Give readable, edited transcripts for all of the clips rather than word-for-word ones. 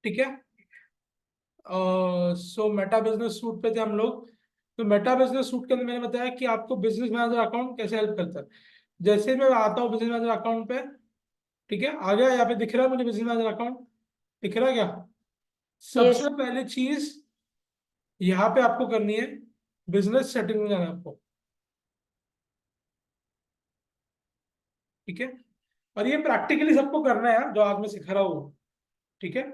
ठीक है। सो Meta business suit पे थे हम लोग। तो मेटा बिजनेस सूट के अंदर मैंने बताया कि आपको बिजनेस मैनेजर अकाउंट कैसे हेल्प करता है। जैसे मैं आता हूँ बिजनेस मैनेजर अकाउंट पे, ठीक है, आ गया यहाँ पे, दिख रहा है मुझे बिजनेस मैनेजर अकाउंट, दिख रहा है क्या? यस। सबसे पहले चीज यहाँ पे आपको करनी है, बिजनेस सेटिंग में जाना है आपको, ठीक है। और ये प्रैक्टिकली सबको करना है यार, जो आज मैं सिखा रहा हूँ, ठीक है।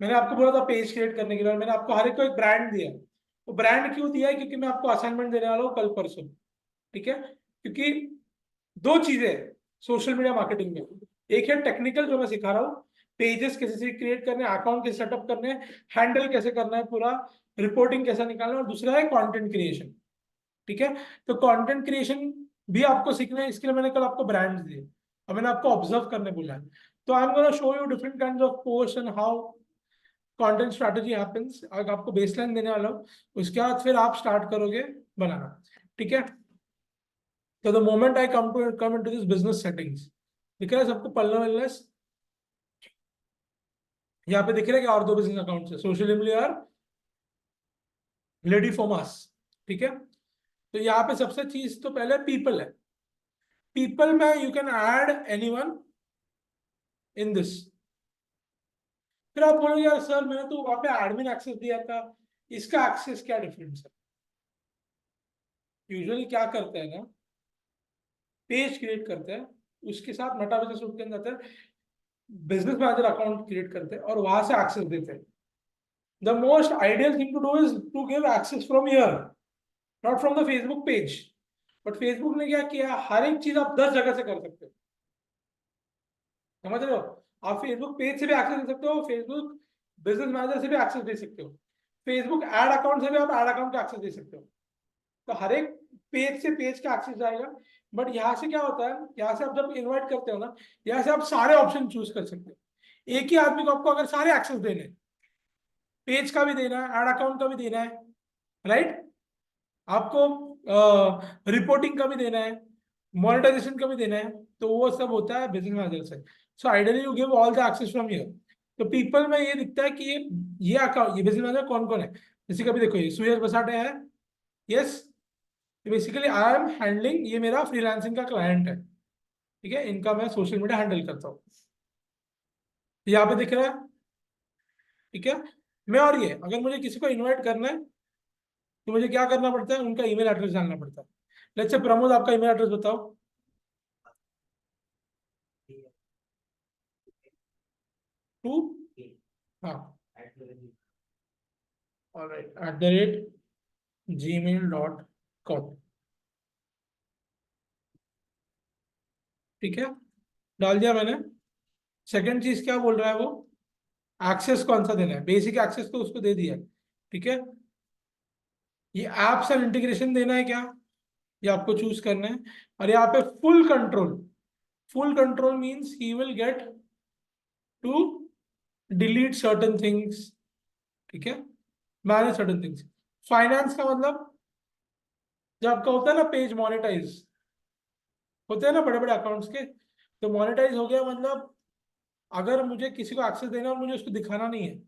मैंने आपको बोला था पेज क्रिएट करने के लिए, और मैंने आपको हर एक को एक ब्रांड दिया। वो ब्रांड क्यों दिया है? क्योंकि मैं आपको असाइनमेंट देने वाला हूँ कल परसों, ठीक है। क्योंकि दो चीजें सोशल मीडिया मार्केटिंग में, एक है टेक्निकल जो मैं सिखा रहा हूँ, पेजेस कैसे क्रिएट करने हैं, अकाउंट कैसे सेटअप करने हैं, हैंडल कैसे करना है पूरा, रिपोर्टिंग कैसे निकालना है, और दूसरा है कंटेंट क्रिएशन, ठीक है। तो कंटेंट क्रिएशन भी आपको सीखना है, इसके लिए मैंने कल आपको ब्रांड्स दिए और मैंने आपको ऑब्जर्व करने बोला है। तो I am gonna show you different kinds of post and how content strategy happens. अगर आपको बेसलाइन देने वाला हूँ, उसके बाद फिर आप स्टार्ट करोगे बनाना, ठीक है। तो the moment I come into this business settings, दिख रहा है सबको पल्ला वेलनेस? यहाँ पे दिख रहा है कि और दो बिजनेस अकाउंट्स है, सोशल इमली और लेडी फोमास, ठीक है। तो यहाँ पे सबसे चीज तो पहले पीपल है। पीपल में you can add anyone in this. फिर आप बोलोगे यार सर मैंने तो वहां पे एडमिन एक्सेस दिया था, इसका एक्सेस क्या डिफरेंस है? यूजुअली क्या करते हैं ना, पेज क्रिएट करते हैं, उसके साथ मेटा बिजनेस सूट के अंदर बिजनेस मैनेजर अकाउंट क्रिएट करते हैं और वहां से एक्सेस देते हैं। The most ideal thing to do is to give access from here, not from the Facebook page. But Facebook ने क्या किया, हर एक चीज आप 10 जगह से कर सकते हो, समझ रहे हो? आप फेसबुक पेज से भी एक्सेस दे सकते हो, फेसबुक बिजनेस मैनेजर से भी एक्सेस दे सकते हो, फेसबुक एड अकाउंट से भी आप एड अकाउंट का एक्सेस दे सकते हो। तो हर एक पेज से पेज का एक्सेस जाएगा। बट यहाँ से क्या होता है, यहाँ से आप जब इनवाइट करते हो ना, यहाँ से आप सारे ऑप्शन चूज कर सकते हो। एक ही आदमी को आपको अगर सारे एक्सेस देने हैं, पेज का भी देना है, एड अकाउंट का भी देना है, राइट, आपको रिपोर्टिंग का भी देना है, मोनेटाइजेशन का भी देना है, तो वो सब होता है बिजनेस मैनेजर से। So ideally you give all the access from here. तो पीपल में ये दिखता है कि ये अकाउंट, ये बिजनेस मैनेजर कौन कौन है। जैसे कभी देखो ये सुयश बसाटे है, yes, basically I am handling, ये मेरा फ्रीलांसिंग का क्लाइंट है, ठीक है, इनका मैं सोशल मीडिया हैंडल करता हूँ, यहाँ पे दिख रहा है, ठीक है। मैं और ये अगर मुझे किसी को इनवाइट करना है तो मुझे क्या करना पड़ता है, उनका ईमेल एड्रेस डालना पड़ता है। लेट्स से प्रमोद आपका ईमेल एड्रेस बताओ। टू, हाँ, ऑलराइट, @gmail.com, ठीक है, डाल दिया मैंने। सेकंड चीज क्या बोल रहा है वो, एक्सेस कौन सा देना है, बेसिक एक्सेस तो उसको दे दिया है, ठीक है। ये एप्स एंड इंटीग्रेशन देना है क्या, ये आपको चूज करना है। और यहाँ पे full control, full control means he will get to delete certain things, ठीक है, मैनेज सर्टन थिंग्स। फाइनेंस का मतलब, जब आपका होता है ना पेज मोनेटाइज, होते हैं ना बड़े बड़े अकाउंट्स के, तो मोनेटाइज हो गया मतलब अगर मुझे किसी को एक्सेस देना है और मुझे उसको दिखाना नहीं है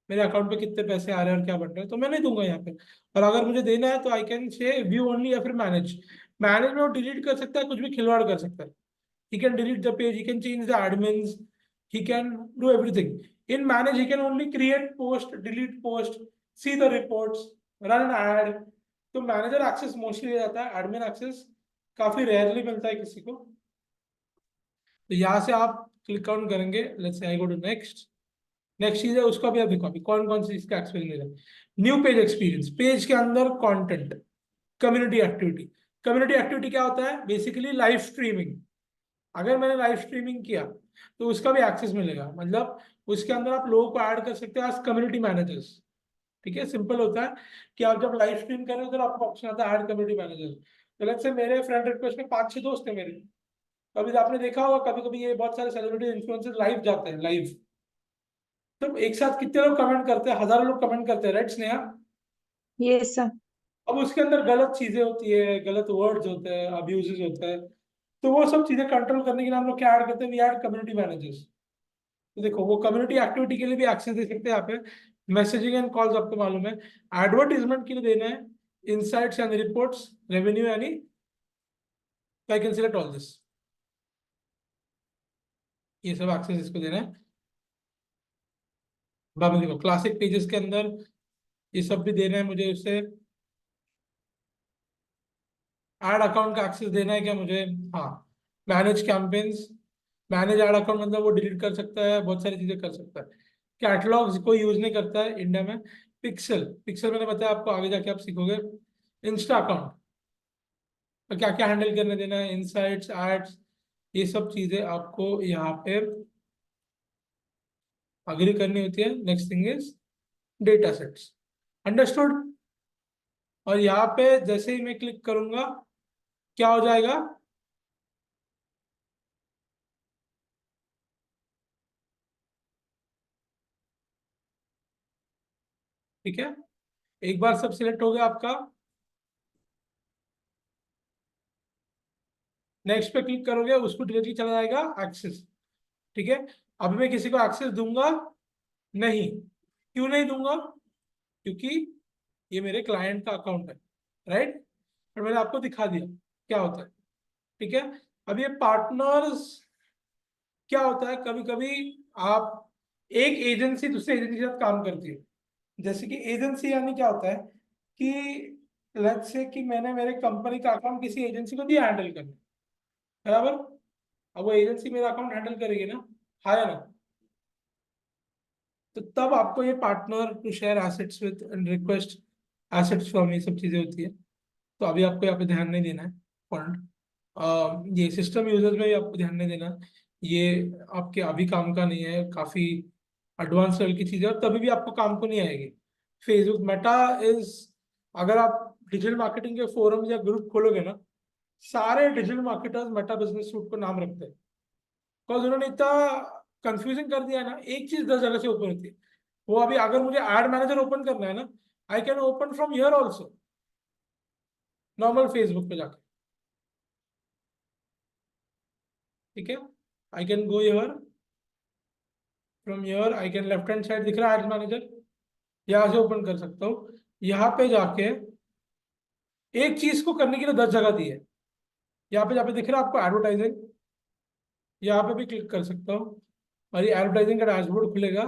मेरे अकाउंट पे कितने पैसे आ रहे हैं और क्या बन रहे हैं, तो मैं नहीं दूंगा यहाँ पे। और अगर मुझे देना है तो I can say view only या फिर मैनेज। मैनेज में वो डिलीट कर सकता है, कुछ भी खिलवाड़ कर सकता है। He can delete the page, he can change the admins, he can do everything. In manage he can only create post, delete post, see the reports, run ad. तो मैनेजर एक्सेस मोस्टली जाता है, admin access काफी rarely मिलता है किसी को। तो यहाँ से आप क्लिक ऑन करेंगे, let's say I go to next. Next चीज है उसका भी आप देखो अभी कौन कौन सी इसका एक्सपीरियंस है। न्यू पेज एक्सपीरियंस, पेज के अंदर content, community activity. Community activity क्या होता है, बेसिकली लाइव स्ट्रीमिंग। अगर मैंने लाइव स्ट्रीमिंग किया तो उसका भी एक्सेस मिलेगा, मतलब उसके अंदर आप लोगों को ऐड कर सकते हो एज कम्युनिटी मैनेजर्स, ठीक है। सिंपल होता है कि आप जब लाइव स्ट्रीम कर रहे हो तो आपको ऑप्शन आता है ऐड कम्युनिटी मैनेजर। तो लेट्स से मेरे फ्रेंड रिक्वेस्ट में 5-6 दोस्त है मेरे, कभी तो आपने देखा होगा कभी कभी ये बहुत सारे सेलिब्रिटी इन्फ्लुएंसर्स लाइव जाते हैं लाइव, तो एक साथ कितने लोग कमेंट करते हैं, हजारों लोग कमेंट करते हैं, राइट स्नेहा? Yes sir. अब उसके अंदर गलत चीजें होती है, गलत वर्ड्स होते हैं, अब्यूजेस होते हैं। तो वो सब चीजें कंट्रोल करने के लिए हम लोग क्या ऐड करते हैं, वी ऐड कम्युनिटी मैनेजर्स। तो देखो वो कम्युनिटी एक्टिविटी के लिए भी एक्सेस दे सकते हैं यहाँ पे, मैसेजिंग एंड कॉल्स आपको मालूम है, एडवर्टीजमेंट के लिए देना है, इनसाइट्स एंड रिपोर्ट्स, रेवेन्यू यानी I can select all this, ये सब एक्सेस इसको देना है। बाद में देखो क्लासिक पेजेस के अंदर ये सब भी देना है मुझे, उससे एड अकाउंट का एक्सेस देना है क्या मुझे, हाँ, manage campaigns, manage ad account मतलब वो डिलीट कर सकता है, बहुत सारी चीजें कर सकता है। कैटलॉग्स कोई यूज नहीं करता है इंडिया में। पिक्सल, पिक्सल मैंने बताया आपको, आगे जाके आप सीखोगे। इंस्टा अकाउंट, तो क्या क्या हैंडल करने देना है, इनसाइट्स, एड्स, ये सब चीजें आपको यहाँ पे अग्री करनी होती है। Next thing is data sets, understood. और यहाँ पे जैसे ही मैं क्लिक करूंगा क्या हो जाएगा, ठीक है, एक बार सब सिलेक्ट हो गया आपका, नेक्स्ट पे क्लिक करोगे उसको डायरेक्टली चला जाएगा एक्सेस, ठीक है। अभी मैं किसी को एक्सेस दूंगा नहीं, क्यों नहीं दूंगा, क्योंकि ये मेरे क्लाइंट का अकाउंट है, राइट, और मैंने आपको दिखा दिया क्या होता है, ठीक है। अब ये पार्टनर्स क्या होता है, कभी कभी आप, एक एजेंसी दूसरे एजेंसी के साथ काम करती है, जैसे कि एजेंसी यानी क्या होता है कि लेट्स से कि मैंने मेरे कंपनी का अकाउंट किसी एजेंसी को दिया हैंडल करने, बराबर, अब वो एजेंसी मेरा अकाउंट हैंडल करेगी ना, है ना, तो तब आपको ये partner to share assets with and request assets from, ये सब चीजें होती है। तो अभी आपको यहाँ पे ध्यान नहीं देना है पॉइंट, ये सिस्टम यूजर्स में भी आपको ध्यान नहीं देना, ये आपके अभी काम का नहीं है, काफी एडवांस लेवल की चीज है और तभी भी आपको काम को नहीं आएगी। फेसबुक मेटा इज, अगर आप डिजिटल मार्केटिंग के फोरम या ग्रुप खोलोगे ना, सारे digital marketers Meta business suit को नाम रखते हैं, बिकॉज उन्होंने इतना कंफ्यूजिंग कर दिया है ना, एक चीज 10 जगह से ओपन होती है। वो अभी अगर मुझे एड मैनेजर ओपन करना है ना, I can open from here also, normal Facebook पे जाके, ठीक है, I can go here, from here I can, left hand side दिख रहा है एड मैनेजर, यहाँ से ओपन कर सकता हूँ। यहाँ पे जाके एक चीज को करने के लिए 10 जगह दी है, यहाँ पे दिख रहा है आपको एडवर्टाइजिंग, यहाँ पे भी क्लिक कर सकता हूँ और ये एडवर्टाइजिंग का डैशबोर्ड खुलेगा,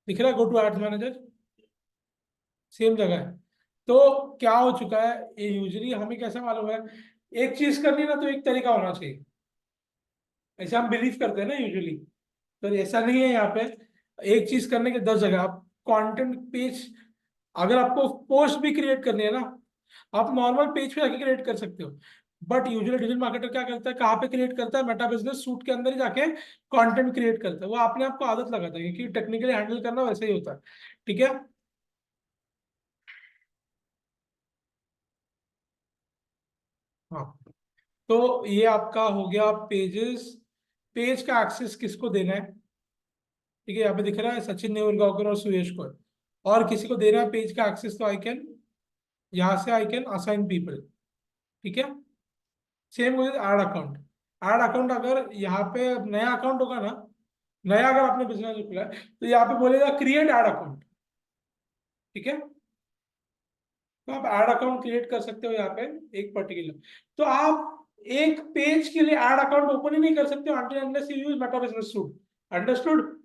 दिख रहा है go to ads manager, same जगह है। तो क्या हो चुका है, ये यूजली हमें कैसे मालूम है, एक चीज करनी ना तो एक तरीका होना चाहिए, ऐसे हम बिलीव करते हैं ना यूजुअली, तो ऐसा नहीं है यहाँ पे, एक चीज करने के 10 जगह। आप कंटेंट पेज, अगर आपको पोस्ट भी क्रिएट करनी है ना, आप नॉर्मल पेज पे जाके क्रिएट कर सकते हो, बट यूजुअली डिजिटल मार्केटर क्या करता है, कहाँ पे क्रिएट करता है, मेटा बिजनेस सूट के अंदर ही जाके कंटेंट क्रिएट करता है, वो अपने आप को आदत लगाता है क्योंकि टेक्निकली हैंडल करना वैसे ही होता है, ठीक है। हाँ, तो ये आपका हो गया पेजेस, पेज का एक्सेस किसको देना है, ठीक है, यहाँ पे दिख रहा है सचिन नेवरगांवकर और सुयश को, और किसी को देना है पेज का एक्सेस, तो आई कैन, यहाँ से आई कैन असाइन पीपल, ठीक है। Same with ad account, ad account अगर यहाँ पे नया अकाउंट होगा ना, नया अगर आपने बिजनेस खुला है तो यहाँ पे बोलेगा क्रिएट एड अकाउंट, ठीक है, तो आप एड अकाउंट क्रिएट कर सकते हो यहाँ पे एक पर्टिकुलर, तो आप एक पेज के लिए एड अकाउंट ओपन ही नहीं कर सकते until unless you use Meta business suit, understood,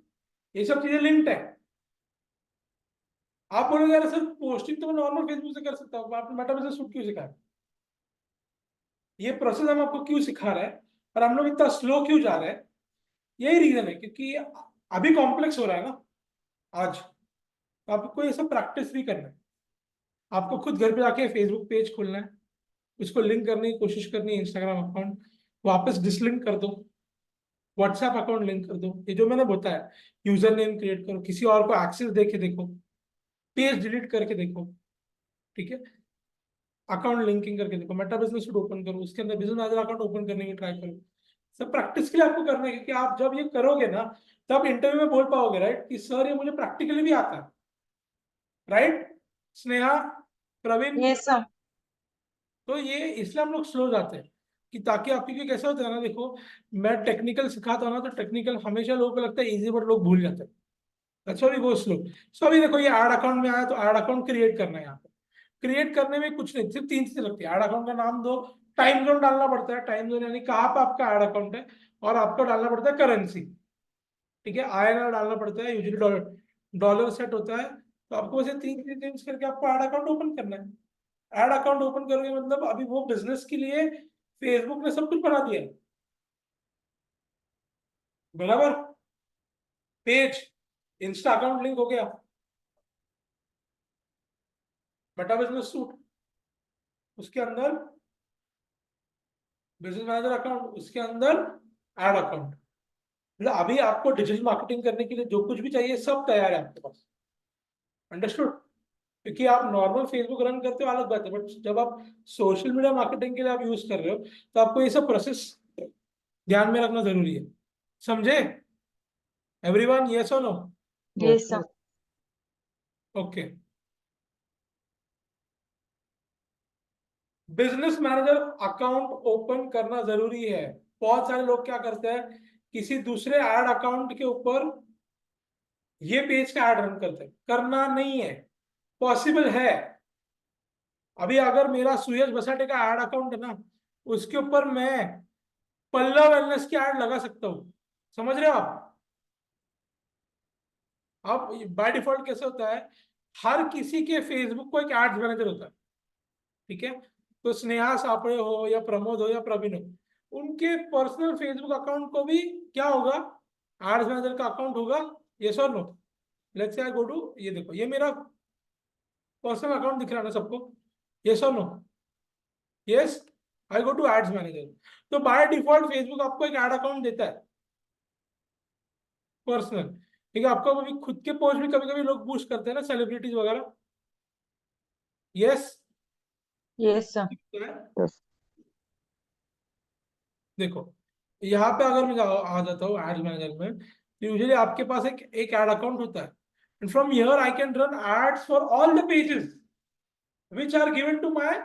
ये सब चीजें लिंक्ड है। आप बोलोगे यार सर पोस्टिंग तो मैं नॉर्मल फेसबुक से कर सकता हूँ, आपने मेटा बिजनेस सूट क्यों सिखाया, ये प्रोसेस हम आपको क्यों सिखा रहे हैं और हम लोग इतना स्लो क्यों जा रहे हैं, यही रीजन है क्योंकि अभी कॉम्प्लेक्स हो रहा है ना आज, तो आपको ये सब प्रैक्टिस भी करना है, आपको खुद घर पे जाके फेसबुक पेज खोलना है, उसको लिंक करने की कोशिश करनी है, इंस्टाग्राम अकाउंट वापस डिसलिंक कर दो, व्हाट्सएप अकाउंट लिंक कर दो, ये जो मैंने बताया, यूजर नेम क्रिएट करो, किसी और को एक्सेस दे के देखो, पेज डिलीट करके देखो, ठीक है, अकाउंट लिंकिंग करके देखो, मेटा बिजनेस सूट ओपन करो, उसके अंदर बिजनेस मैनेजर अकाउंट ओपन करने की ट्राई करो, सब प्रैक्टिस के लिए आपको करना है, क्योंकि आप जब ये करोगे ना तब इंटरव्यू में बोल पाओगे, राइट, कि सर ये मुझे प्रैक्टिकली भी आता है, right, Sneha, Praveen, Yes, sir. तो ये इसलिए हम लोग स्लो जाते हैं, कि ताकि आपकी, क्योंकि कैसा होता है ना, देखो मैं टेक्निकल सिखाता हूँ ना, तो टेक्निकल हमेशा लोगों को लगता है इजी, बट लोग भूल जाते हैं। अच्छा भी वो स्लो। सो अभी देखो ये ऐड अकाउंट में आया, तो ऐड अकाउंट क्रिएट करना है यहाँ पे। क्रिएट करने में कुछ नहीं, सिर्फ 3 चीजें लगती है। ऐड अकाउंट का नाम दो, टाइम जोन डालना पड़ता है, टाइम जोन यानी कहाँ पे आपका ऐड अकाउंट है, और आपको डालना पड़ता है करेंसी। ठीक है, INR डालना पड़ता है, यूजुअली डॉलर, डॉलर सेट होता है। तो आपको वैसे 3 चीजें चेंज करके आपको ऐड अकाउंट ओपन करना है। ऐड अकाउंट ओपन करोगे मतलब अभी वो बिजनेस के लिए फेसबुक ने सब कुछ बना दिया है, बराबर। पेज, इंस्टा अकाउंट लिंक हो गया, मेटा बिजनेस सूट, उसके अंदर बिजनेस मैनेजर अकाउंट, उसके अंदर एड अकाउंट। मतलब अभी आपको डिजिटल मार्केटिंग करने के लिए जो कुछ भी चाहिए सब तैयार है आपके पास। अंडरस्टूड? क्योंकि आप नॉर्मल फेसबुक रन करते हो अलग बात है, बट जब आप सोशल मीडिया मार्केटिंग के लिए आप यूज कर रहे हो, तो आपको ये सब प्रोसेस ध्यान में रखना जरूरी है। समझे एवरीवन? यस और no? Yes, sir. Okay. Business manager account open करना जरूरी है। बहुत सारे लोग क्या करते हैं, किसी दूसरे ऐड अकाउंट के ऊपर ये पेज का ऐड रन करते हैं। करना नहीं है, पॉसिबल है। अभी अगर मेरा सुयश बसाटे का ऐड अकाउंट है ना, उसके ऊपर मैं पल्लव वेलनेस की ऐड लगा सकता हूँ। समझ रहे हो आप? अब बाय डिफॉल्ट कैसे होता है, हर किसी के फेसबुक को एक एड्स मैनेजर होता है। ठीक है, तो स्नेहा सापड़े हो या प्रमोद हो या प्रवीण हो, उनके पर्सनल फेसबुक अकाउंट को भी क्या होगा, एड्स मैनेजर का अकाउंट होगा। यस और no? Let's say I go to, ये देखो ये मेरा पर्सनल अकाउंट दिख रहा है ना सबको? यस और no? Yes, I go to ads manager. तो बाय डिफॉल्ट फेसबुक आपको एक एड अकाउंट देता है पर्सनल। ठीक है, आपको अभी खुद के पोस्ट भी कभी कभी लोग बूस्ट करते हैं ना, सेलिब्रिटीज वगैरह। यस। Yes, sir. Yes. देखो यहाँ पे अगर मैं आ जाता हूँ एड मैनेजर में, तो यूजुअली आपके पास एक एड अकाउंट होता है, and from here I can run ads for all the pages which are given to my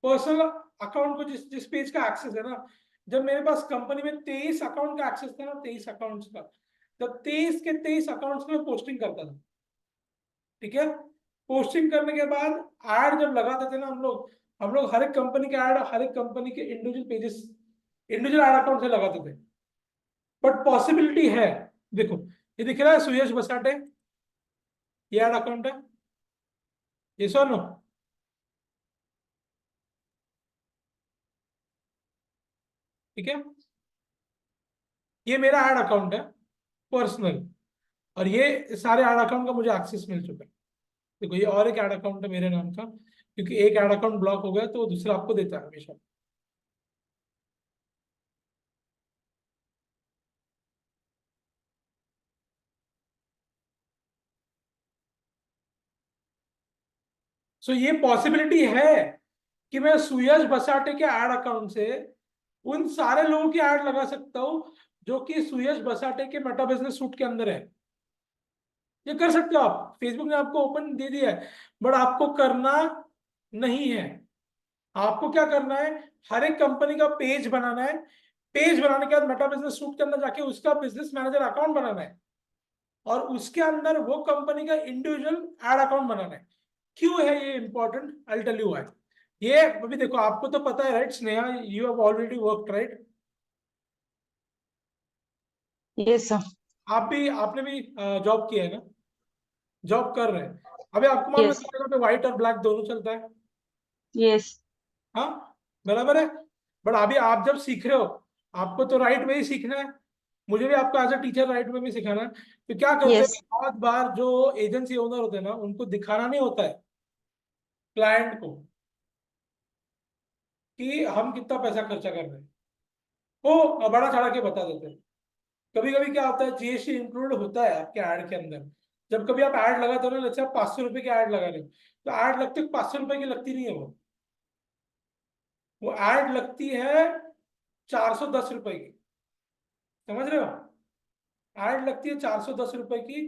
personal account को, जिस जिस पेज का एक्सेस है ना। जब मेरे पास कंपनी में 23 अकाउंट का एक्सेस था ना, 23 अकाउंट्स का, तब 23 के 23 अकाउंट्स में पोस्टिंग करता था। ठीक है, पोस्टिंग करने के बाद ऐड जब लगाते थे ना हम लोग हर एक कंपनी के ऐड, हर एक कंपनी के individual pages, individual add account से लगाते थे। बट पॉसिबिलिटी है, देखो ये दिख रहा है सुयश बसाटे, ये ऐड अकाउंट है। ये सो नो? ठीक है, ये मेरा ऐड अकाउंट है पर्सनल, और ये सारे ऐड अकाउंट का मुझे एक्सेस मिल चुका है। देखो ये और एक ऐड अकाउंट है मेरे नाम का, क्योंकि एक ऐड अकाउंट ब्लॉक हो गया तो दूसरा आपको देता है हमेशा। सो ये पॉसिबिलिटी है कि मैं सुयश बसाटे के ऐड अकाउंट से उन सारे लोगों की ऐड लगा सकता हूं जो कि सुयश बसाटे के मेटा बिजनेस सूट के अंदर है। ये कर सकते हो आप, फेसबुक ने आपको ओपन दे दिया है, बट आपको करना नहीं है। आपको क्या करना है, हर एक कंपनी का पेज बनाना है। पेज बनाने के बाद मेटा बिजनेस सूट के अंदर जाके उसका बिजनेस मैनेजर अकाउंट बनाना है, और उसके अंदर वो कंपनी का इंडिविजुअल एड अकाउंट बनाना है। क्यों है ये important? I tell you why. ये अभी देखो आपको तो पता है right Sneha, you have already worked right? Yes, sir. आपने भी जॉब किया है ना, जॉब कर रहे हैं। अभी आपको मालूम है Yes. सब जगह पे व्हाइट और ब्लैक दोनों चलता है। Yes. हाँ, बराबर है। बट अभी आप जब सीख रहे हो, आपको तो राइट में ही सीखना है। मुझे भी आपको एज अ टीचर राइट में भी सिखाना है। तो क्या करते हैं, Yes. बहुत बार जो एजेंसी ओनर होते हैं ना, उनको दिखाना नहीं होता है क्लाइंट को कि हम कितना पैसा खर्चा कर रहे हैं, वो बड़ा चढ़ा के बता देते हैं। कभी कभी क्या होता है, जीएसटी इंक्लूड होता है आपके ऐड के अंदर। जब कभी आप ऐड लगाते हो ना, जैसे आप 500 रुपए की ऐड लगा रहे हो, तो ऐड लगते 500 रुपए की लगती नहीं है, वो ऐड लगती है 410 रुपए की। समझ रहे हो? ऐड लगती है 410 रुपए की,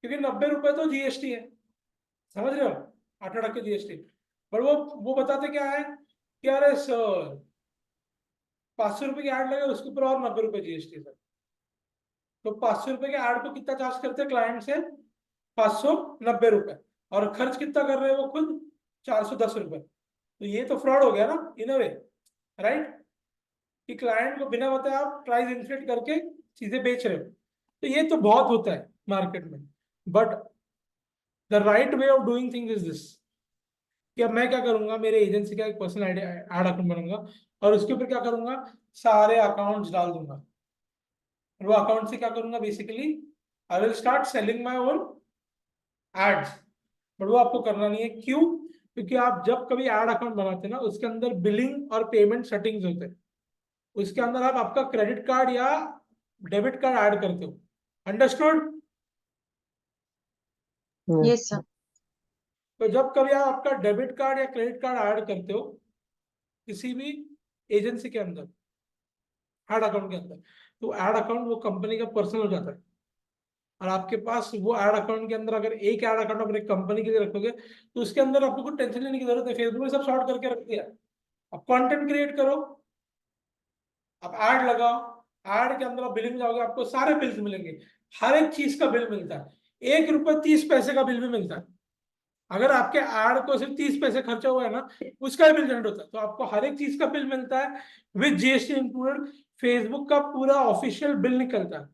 क्योंकि 90 रुपए तो जीएसटी है। समझ रहे हो? 8 टके जीएसटी। पर वो बताते क्या है कि अरे सर 500 रुपए की एड लगे, उसके ऊपर और 90 रुपए जीएसटी सर। तो 500 रुपए के एड को कितना चार्ज करते हैं क्लाइंट से? 590 रुपए। और खर्च कितना कर रहे हैं वो खुद? 410 रुपए। तो ये तो फ्रॉड हो गया ना इन अ वे, राइट? कि क्लाइंट को बिना बताए आप प्राइस इन्फ्लेट करके चीजें बेच रहे हो। तो ये तो बहुत होता है मार्केट में। But the right way of doing things is this, कि अब मैं क्या करूंगा, मेरे एजेंसी का एक पर्सनल एड अकाउंट बनूंगा और उसके ऊपर क्या करूंगा, सारे अकाउंट्स डाल दूंगा। और वो अकाउंट से क्या करूंगा, basically I will start selling my own ads. But वो आपको करना नहीं है, क्यों? क्योंकि आप जब कभी एड अकाउंट बनाते हैं ना, उसके अंदर बिलिंग और पेमेंट सेटिंग्स होते हैं। उसके अंदर आप आपका क्रेडिट कार्ड या डेबिट कार्ड ऐड करते हो। अंडरस्टूड? Yes, sir. तो जब कभी आप आपका डेबिट कार्ड या क्रेडिट कार्ड ऐड करते हो किसी भी एजेंसी के अंदर, एड अकाउंट के अंदर, तो एड अकाउंट वो कंपनी का पर्सनल हो जाता है। और आपके पास वो एड अकाउंट के अंदर, अगर एक एड अकाउंट अपने कंपनी के लिए रखोगे तो उसके अंदर आपको कुछ टेंशन लेने की जरूरत है। फेसबुक में सब शॉर्ट करके रख दिया। अब कंटेंट क्रिएट करो, आप ऐड लगाओ, ऐड के अंदर आप बिलिंग जाओगे, आपको सारे बिल्स मिलेंगे। हर एक चीज का बिल मिलता है, 1 रुपये 30 पैसे का बिल भी मिलता है। अगर आपके ऐड को सिर्फ 30 पैसे खर्चा हुआ है ना, उसका भी बिल जनरेट होता है। तो आपको हर एक चीज का बिल मिलता है विद जीएसटी इंक्लूडेड। फेसबुक का पूरा ऑफिशियल बिल निकलता है।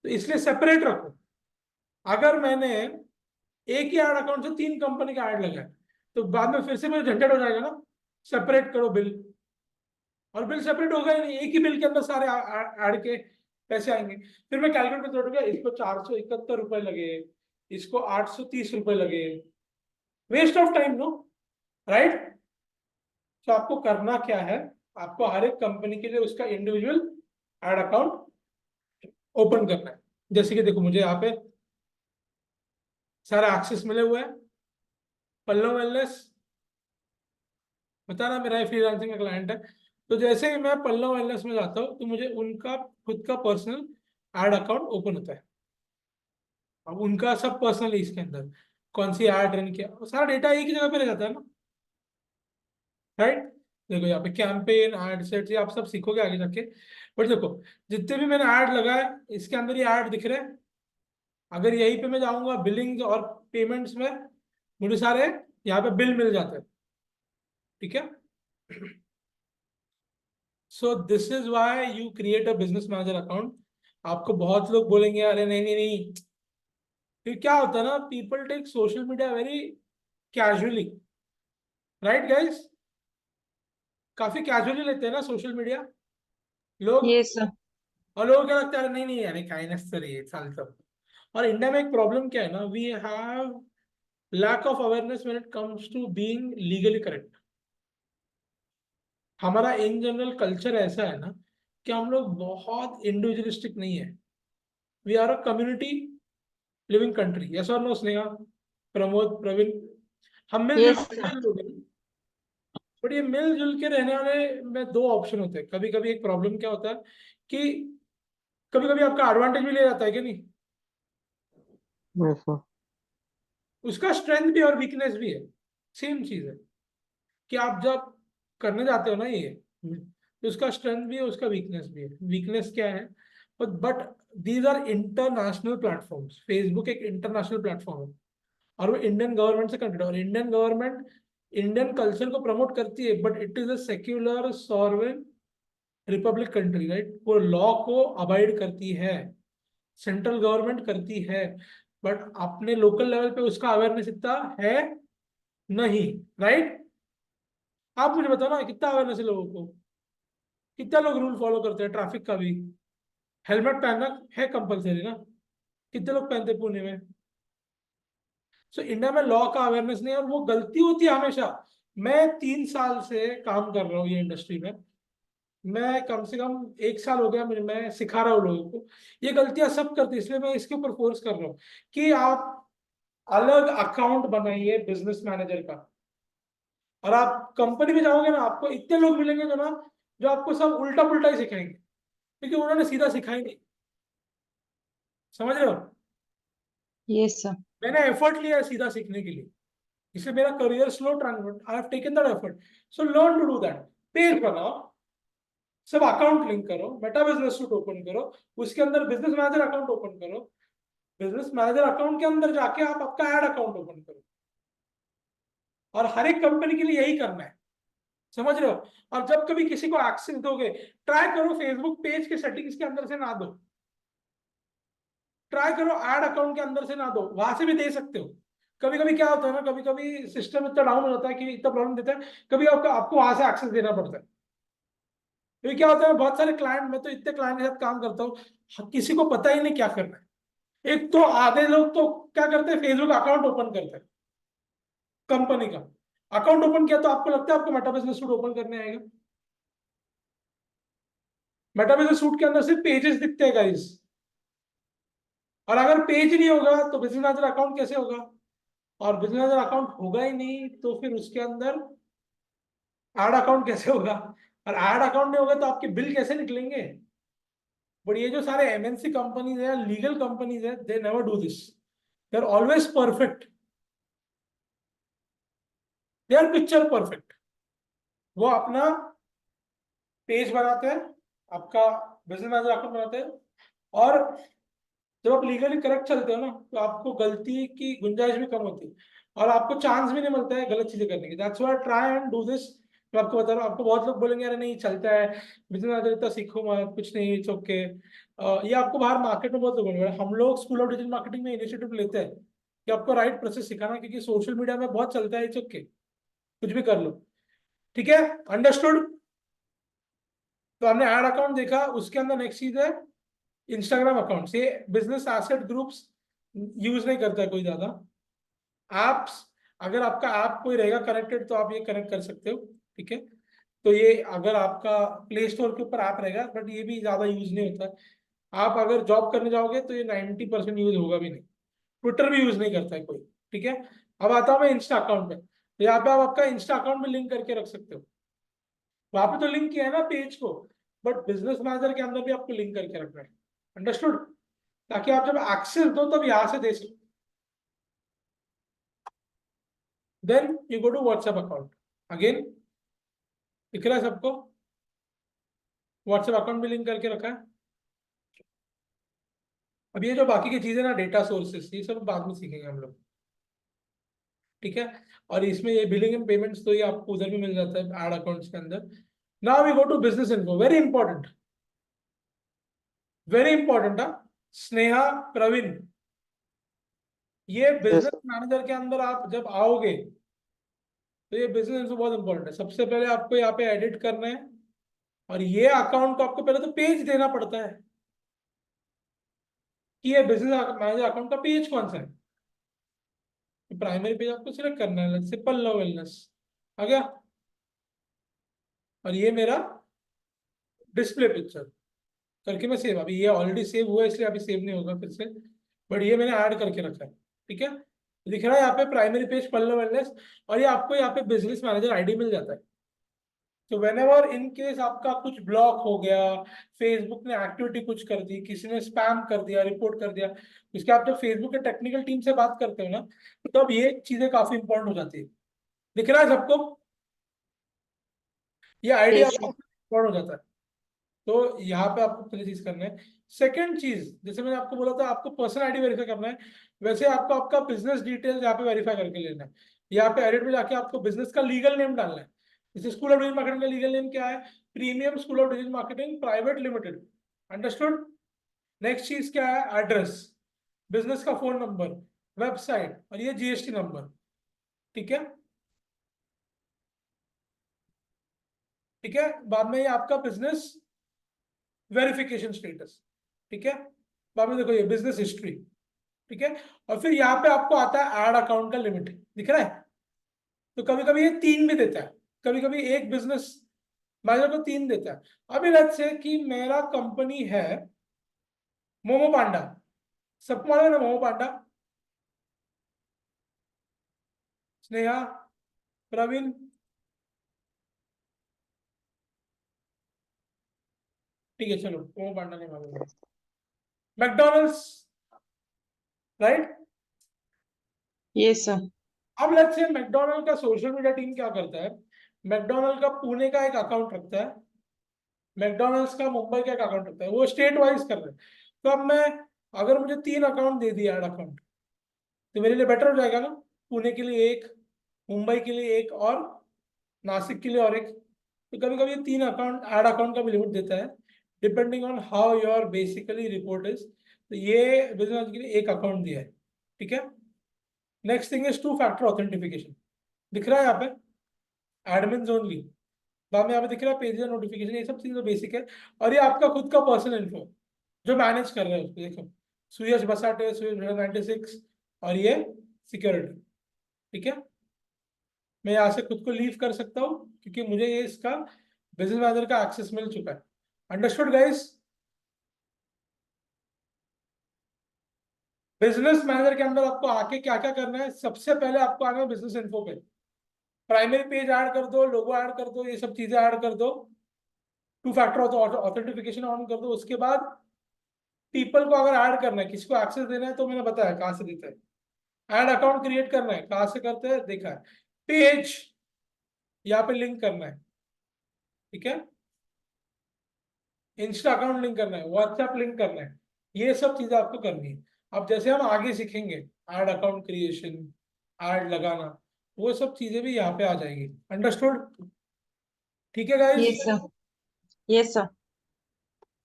तो इसलिए सेपरेट रखो। अगर मैंने एक ही ऐड अकाउंट से 3 कंपनी का ऐड लगाया, तो बाद में फिर से मुझे झंझट हो जाएगा ना। सेपरेट करो बिल। और बिल सेपरेट होगा ही नहीं, एक ही बिल के अंदर सारे ऐड के पैसे आएंगे। फिर मैं कैलकुलेट करता रहूंगा, इसको 471 रुपए लगे, इसको 830 रुपए लगे। Waste of time, no? Right? तो आपको करना क्या है, आपको हर एक कंपनी के लिए उसका इंडिविजुअल एड अकाउंट ओपन करना है। जैसे कि देखो, मुझे यहाँ पे सारा एक्सेस मिले हुए हैं। पल्लव वेलनेस, बता ना, मेरा फ्रीलांसिंग का क्लाइंट है। तो जैसे ही मैं पल्लव वेलनेस में जाता हूँ तो मुझे उनका खुद का पर्सनल एड अकाउंट ओपन होता है। अब उनका सब पर्सनल है इसके अंदर, कौन सी एड रन किया, वो सारा डेटा एक ही जगह पे रह जाता है ना, राइट? देखो यहाँ पे कैंपेन, एड सेट्स, ये आप सब सीखोगे आगे जाके। बट देखो, जितने भी मैंने ऐड लगाए इसके अंदर ये ऐड दिख रहे हैं। अगर यहीं पे मैं जाऊंगा बिलिंग और पेमेंट्स में, मुझे सारे यहाँ पे बिल मिल जाते हैं। ठीक है? So this is why you create a business manager account. आपको बहुत लोग बोलेंगे अरे नहीं नहीं नहीं, फिर क्या होता है ना, people take social media very casually, right guys? काफी कैजुअली लेते हैं ना सोशल मीडिया लोग। Yes, sir. और लोगों को क्या लगता है, अरे नहीं नहीं यार काइंडनेस तो रही है साल सब। और इंडिया में एक प्रॉब्लम क्या है ना, we have lack of awareness when it comes to being legally correct. हमारा इन जनरल कल्चर ऐसा है ना कि हम लोग बहुत इंडिविजुअलिस्टिक नहीं है। We are a community living country. Yes और नो स्नेहा, प्रमोद, प्रवीण? हम मिलजुल Yes, के sir. रहने लोग हैं। बट ये मिलजुल के रहने वाले में दो ऑप्शन होते हैं। कभी कभी एक प्रॉब्लम क्या होता है कि कभी कभी आपका एडवांटेज भी ले जाता है, कि नहीं? Yes, sir. उसका स्ट्रेंथ भी और वीकनेस भी है, सेम चीज है। कि आप जब करने जाते हो ना ये, तो उसका स्ट्रेंथ भी है, उसका वीकनेस भी है। वीकनेस क्या है? But these are international platforms. Facebook एक इंटरनेशनल प्लेटफॉर्म है और वो इंडियन गवर्नमेंट से कनेक्टेड है। और इंडियन गवर्नमेंट इंडियन कल्चर को प्रमोट करती है, but it is a secular sovereign republic country, right? वो लॉ को अबाइड करती है, सेंट्रल गवर्नमेंट करती है। बट अपने लोकल लेवल पे उसका अवेयरनेस इतना है नहीं, राइट? आप मुझे बताओ ना, कितना अवेयरनेस है लोगों को? कितना लोग रूल फॉलो करते हैं ट्रैफिक का भी? हेलमेट पहनना है कंपलसरी ना? कितने लोग पहनते हैं पुणे में? सो इंडिया में लॉ का अवेयरनेस नहीं है, और वो गलती होती है हमेशा। मैं 3 साल से काम कर रहा हूँ ये इंडस्ट्री में। मैं कम से कम 1 साल हो गया मुझे, मैं सिखा रहा हूँ लोगों को। ये गलतियां सब करते हैं, इसलिए मैं इसके ऊपर फोर्स कर रहा हूँ कि आप अलग अकाउंट बनाइए बिजनेस मैनेजर का। और आप कंपनी में जाओगे ना, आपको इतने लोग मिलेंगे जो ना, जो आपको सब उल्टा पुल्टा ही सिखाएंगे, क्योंकि उन्होंने सीधा सिखाई नहीं। समझ रहे हो? Yes, sir. मैंने एफर्ट लिया है सीधा सीखने के लिए। इसलिए मेरा career slow transfer, I have taken that effort, so learn to do that. Page बनाओ, सब अकाउंट लिंक करो, मेटा बिजनेस सूट ओपन करो, उसके अंदर बिजनेस मैनेजर अकाउंट ओपन करो, बिजनेस मैनेजर अकाउंट के अंदर जाके आप आपका एड अकाउंट ओपन करो, और हर एक कंपनी के लिए यही करना है, समझ रहे हो? और जब कभी किसी को एक्सेस दोगे, ट्राई करो फेसबुक पेज के सेटिंग्स के अंदर से ना दो, ट्राई करो ऐड अकाउंट के अंदर से ना दो, वहां से भी दे सकते हो। कभी कभी क्या होता है ना, कभी कभी सिस्टम इतना डाउन हो जाता है कि इतना प्रॉब्लम देता है, कभी आपको आपको वहां से एक्सेस देना पड़ता है। क्योंकि क्या होता है, बहुत सारे क्लाइंट, मैं तो इतने क्लाइंट के साथ काम करता हूँ, किसी को पता ही नहीं क्या करना है। एक तो आधे लोग तो क्या करते हैं, फेसबुक अकाउंट ओपन करते हैं, कंपनी का अकाउंट ओपन किया तो आपको लगता है आपको मेटा बिजनेस सूट ओपन करने आएगा। मेटा बिजनेस सूट के अंदर सिर्फ पेजेस दिखते हैं गाइस, और अगर पेज नहीं होगा तो बिजनेस मैनेजर अकाउंट कैसे होगा? और बिजनेस मैनेजर अकाउंट होगा ही नहीं तो फिर उसके अंदर एड अकाउंट कैसे होगा? और एड अकाउंट नहीं होगा तो आपके बिल कैसे निकलेंगे? बट ये जो सारे एमएनसी कंपनीज है, लीगल कंपनीज है, they never do this, they are always perfect, they are picture perfect. वो अपना पेज बनाते हैं, आपका बिजनेस मैनेजर अकाउंट बनाते हैं, और जब आप लीगली करेक्ट चलते हो ना, तो आपको गलती की गुंजाइश भी कम होती है, और आपको चांस भी नहीं मिलता है गलत चीजें करने की। That's why try and do this. मैं आपको बता रहा हूँ, आपको बहुत लोग बोलेंगे अरे नहीं चलता है, बिजनेस मैनेजर इतना सीखो मत, कुछ नहीं, इट्स ओके। ये आपको बाहर मार्केट में बहुत लोग बोलेंगे। हम लोग स्कूल ऑफ डिजिटल मार्केटिंग में इनिशिएटिव लेते हैं कि आपको राइट प्रोसेस सिखाना, क्योंकि सोशल मीडिया में बहुत चलता है, इट्स ओके, कुछ भी कर लो, ठीक है, अंडरस्टूड? तो हमने एड अकाउंट देखा, उसके अंदर नेक्स्ट चीज है इंस्टाग्राम अकाउंट। से बिजनेस एसेट ग्रुप्स यूज नहीं करता है कोई ज्यादा। एप्स, अगर आपका ऐप कोई रहेगा कनेक्टेड तो आप ये कनेक्ट कर सकते हो, ठीक है? तो ये अगर आपका प्ले स्टोर के ऊपर ऐप रहेगा, बट ये भी ज्यादा यूज नहीं होता है। आप अगर जॉब करने जाओगे तो ये 90% यूज होगा भी नहीं। ट्विटर भी यूज नहीं करता है कोई, ठीक है? अब आता हूँ मैं इंस्टा अकाउंट में, तो यहाँ पे आप आपका इंस्टा अकाउंट में लिंक करके रख सकते हो। वहां पे तो लिंक किया है ना पेज को, बट बिजनेस मैनेजर के अंदर भी आपको लिंक करके रखना है, अंडरस्टूड? ताकि आप जब एक्सेस दो तब यहां से दे सको। Then you go to WhatsApp account, again दिख रहा है सबको? व्हाट्सएप अकाउंट भी लिंक करके रखा है। अब ये जो बाकी की चीजें ना, डेटा सोर्सेस, ये सब बाद में सीखेंगे हम लोग, ठीक है? और इसमें ये बिलिंग एंड पेमेंट्स तो ये आपको उधर भी मिल जाता है, एड अकाउंट्स के अंदर। Now we go to business info, very important, very important. Sneha, Praveen, ये Yes, बिजनेस sir. मैनेजर के अंदर आप जब आओगे तो ये बिजनेस इन्फो बहुत इंपॉर्टेंट है। सबसे पहले आपको यहाँ पे एडिट करना है, और ये अकाउंट को आपको पहले तो पेज देना पड़ता है कि ये बिजनेस मैनेजर अकाउंट का पेज कौन सा है। प्राइमरी पेज आपको सिलेक्ट करना है, जैसे पल्लव वेलनेस आ गया, और ये मेरा डिस्प्ले पिक्चर करके मैं सेव, अभी ये ऑलरेडी सेव हुआ है इसलिए अभी सेव नहीं होगा फिर से, बट ये मैंने ऐड करके रखा है, ठीक है? दिख रहा है यहाँ पे प्राइमरी पेज पल्लव वेलनेस, और ये आपको यहाँ पे बिजनेस मैनेजर आईडी मिल जाता है। तो वेन एवर इन केस आपका कुछ ब्लॉक हो गया, फेसबुक ने एक्टिविटी कुछ कर दी, किसी ने स्पैम कर दिया, रिपोर्ट कर दिया, इसके आप जब फेसबुक के टेक्निकल टीम से बात करते हो ना, तो अब ये चीजें काफी इंपॉर्टेंट हो जाती है। दिख रहा है सबको? ये आईडी Yes, आपको इंपॉर्टेंट हो जाता है। तो यहाँ पे आपको पहली चीज करना है। सेकंड चीज, जैसे मैंने आपको बोला था आपको पर्सनल आईडी वेरीफाई करना है, वैसे आपको आपका बिजनेस डिटेल्स यहाँ पे वेरीफाई करके लेना है। यहाँ पे एडिट में जाके आपको बिजनेस का लीगल नेम डालना है। जैसे स्कूल ऑफ डिजिटल मार्केटिंग का लीगल नेम क्या है? Premium school of digital marketing private limited, understood? Next चीज क्या है? एड्रेस, बिजनेस का फोन नंबर, वेबसाइट, और ये जीएसटी नंबर, ठीक है? ठीक है, बाद में ये आपका बिजनेस वेरिफिकेशन स्टेटस, ठीक है? बाद में देखो ये बिजनेस हिस्ट्री, ठीक है? और फिर यहाँ पे आपको आता है ऐड अकाउंट का लिमिट, दिख रहा है? तो कभी कभी ये 3 भी देता है, कभी कभी एक बिजनेस मैनेजर को 3 देता है। अभी लेट्स से कि मेरा कंपनी है मोमो पांडा, सबको मालूम है ना मोमो पांडा? स्नेहा, प्रवीण, ठीक है, चलो मोमो पांडा नहीं मालूम, मैकडोनल्ड्स, राइट? yes, sir. अब लेट्स से मैकडोनल्ड का सोशल मीडिया टीम क्या करता है, मैकडोनल्ड का पुणे का एक अकाउंट रखता है, मैकडोनल्ड्स का मुंबई का एक अकाउंट रखता है, वो स्टेट वाइज कर रहे हैं। तो अब मैं, अगर मुझे 3 अकाउंट दे दिया, ऐड अकाउंट, तो मेरे लिए बेटर हो जाएगा ना, पुणे के लिए एक, मुंबई के लिए एक, और नासिक के लिए और एक। तो कभी कभी 3 अकाउंट, ऐड अकाउंट का भी लिमिट देता है, depending on how your basically report is. तो ये बिजनेस के लिए एक अकाउंट दिया है, ठीक है। Next thing is 2 factor authentification, दिख रहा है यहाँ पे, एडमिन ओनली, बाद में यहाँ पे दिख रहा है पेज नोटिफिकेशन, ये सब चीजें बेसिक है। और ये आपका खुद का पर्सनल इन्फो जो मैनेज कर रहे हो उसको, देखो सुयश बसाटे, सुयश 96, और ये सिक्योरिटी, ठीक है। मैं यहाँ से खुद को लीव कर सकता हूँ क्योंकि मुझे ये इसका बिजनेस मैनेजर का एक्सेस मिल चुका है। Understood guys? बिजनेस मैनेजर के अंदर आपको आके क्या क्या करना है, सबसे पहले आपको आना है बिजनेस इन्फो पे, प्राइमरी पेज ऐड कर दो, लोगो ऐड कर दो, ये सब चीजें ऐड कर दो, 2 फैक्टर ऑथेंटिफिकेशन ऑन कर दो। उसके बाद पीपल को अगर ऐड करना है, किसी को एक्सेस देना है, तो मैंने बताया कहाँ से देता है, ऐड अकाउंट क्रिएट करना है, कहाँ से करते हैं देखा है, पेज यहाँ पे लिंक करना है, ठीक है, इंस्टा अकाउंट लिंक करना है, व्हाट्सएप लिंक करना है, ये सब चीजें आपको करनी है। अब जैसे हम आगे सीखेंगे ऐड अकाउंट क्रिएशन, ऐड लगाना, वो सब चीजें भी यहाँ पे आ जाएगी। अंडरस्टूड? ठीक है guys? Yes, sir. Yes, sir.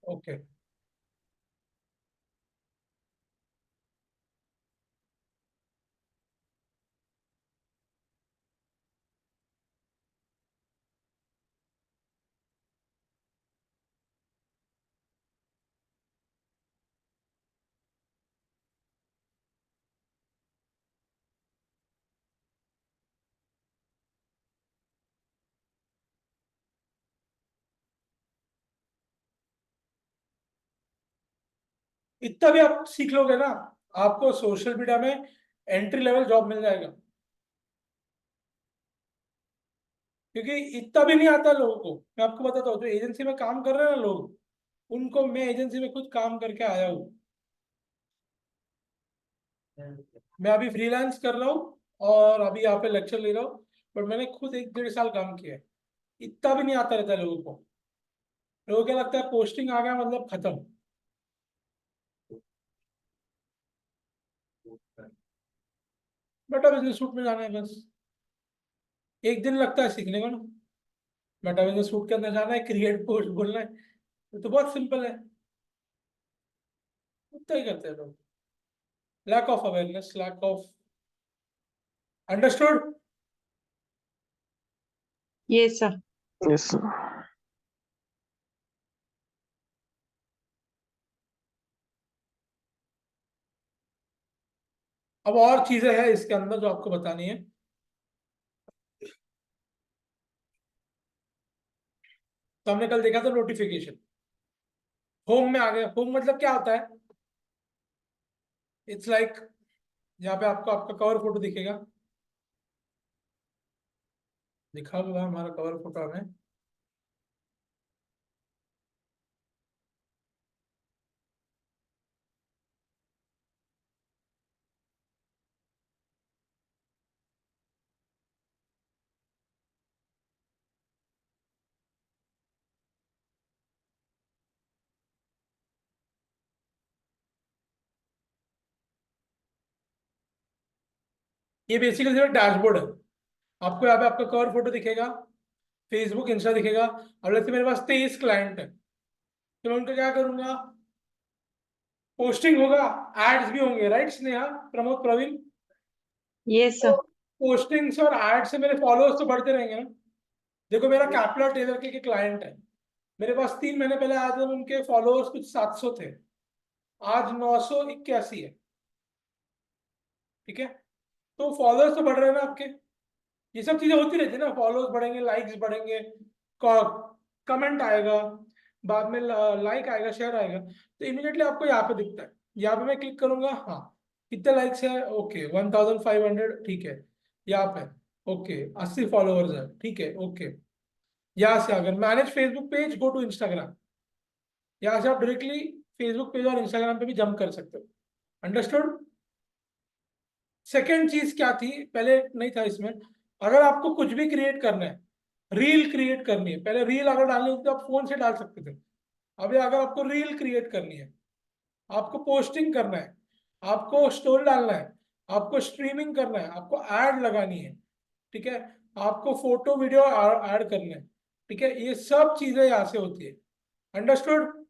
Okay. इतना भी आप सीख लोगे ना, आपको सोशल मीडिया में एंट्री लेवल जॉब मिल जाएगा, क्योंकि इतना भी नहीं आता लोगों को। मैं आपको बताता हूँ, जो एजेंसी में काम कर रहे हैं ना लोग, उनको, मैं एजेंसी में खुद काम करके आया हूँ, मैं अभी फ्रीलांस कर रहा हूँ और अभी यहाँ पे लेक्चर ले रहा हूँ, पर मैंने खुद 1 डेढ़ साल काम किया है। इतना भी नहीं आता रहता है लोगों को, लोगों को क्या लगता है पोस्टिंग आ गया मतलब खत्म। बेटा बिजनेस सूट में जाना है बस, एक दिन लगता है सीखने को ना, बेटा बिजनेस सूट के अंदर जाना है, क्रिएट पोस्ट बोलना है, तो बहुत सिंपल है, उतना ही करते हैं लोग। Lack of awareness, lack of, understood? Yes, sir. Yes, sir. अब और चीजें हैं इसके अंदर जो आपको बतानी है। तो हमने कल देखा था नोटिफिकेशन, होम में आ गए। होम मतलब क्या होता है, इट्स लाइक यहाँ पे आपको आपका कवर फोटो दिखेगा, दिखा हुआ हमारा कवर फोटो हमें, ये बेसिकली सिर्फ डैशबोर्ड है। आपको यहाँ पे आपका कवर फोटो दिखेगा, फेसबुक इंस्टा दिखेगा। अब जैसे मेरे पास 23 क्लाइंट है, तो मैं उनका क्या करूंगा, पोस्टिंग होगा, एड्स भी होंगे, राइट स्नेहा, प्रमोद, प्रवीण? Yes, तो sir. पोस्टिंग्स और एड से मेरे फॉलोअर्स तो बढ़ते रहेंगे ना। देखो मेरा कैपलर टेलर के क्लाइंट है, मेरे पास 3 महीने पहले आए थे, उनके फॉलोअर्स कुछ 700 थे, आज 981 है, ठीक है। तो फॉलोअर्स तो बढ़ रहे हैं ना आपके, ये सब चीजें होती रहती है ना, फॉलोअर्स बढ़ेंगे, लाइक्स बढ़ेंगे, कमेंट आएगा, बाद में लाइक आएगा, शेयर आएगा, तो इमीडिएटली आपको यहाँ पे दिखता है। यहाँ पे मैं क्लिक करूंगा, हाँ कितने लाइक्स है, ओके 1500, ठीक है, यहाँ पे ओके 80 फॉलोअर्स है, ठीक है, ओके। यहाँ से अगर manage Facebook page, go to Instagram, यहाँ से आप डायरेक्टली फेसबुक पेज और इंस्टाग्राम पे भी जंप कर सकते हो। अंडरस्टूड? सेकेंड चीज क्या थी, पहले नहीं था इसमें, अगर आपको कुछ भी क्रिएट करना है, रील क्रिएट करनी है, पहले रील अगर डालनी होती तो आप फोन से डाल सकते थे। अभी अगर आपको रील क्रिएट करनी है, आपको पोस्टिंग करना है, आपको स्टोरी डालना है, आपको स्ट्रीमिंग करना है, आपको ऐड लगानी है, ठीक है, आपको फोटो वीडियो ऐड करना है, ठीक है, ये सब चीजें यहाँ से होती है। अंडरस्टूड?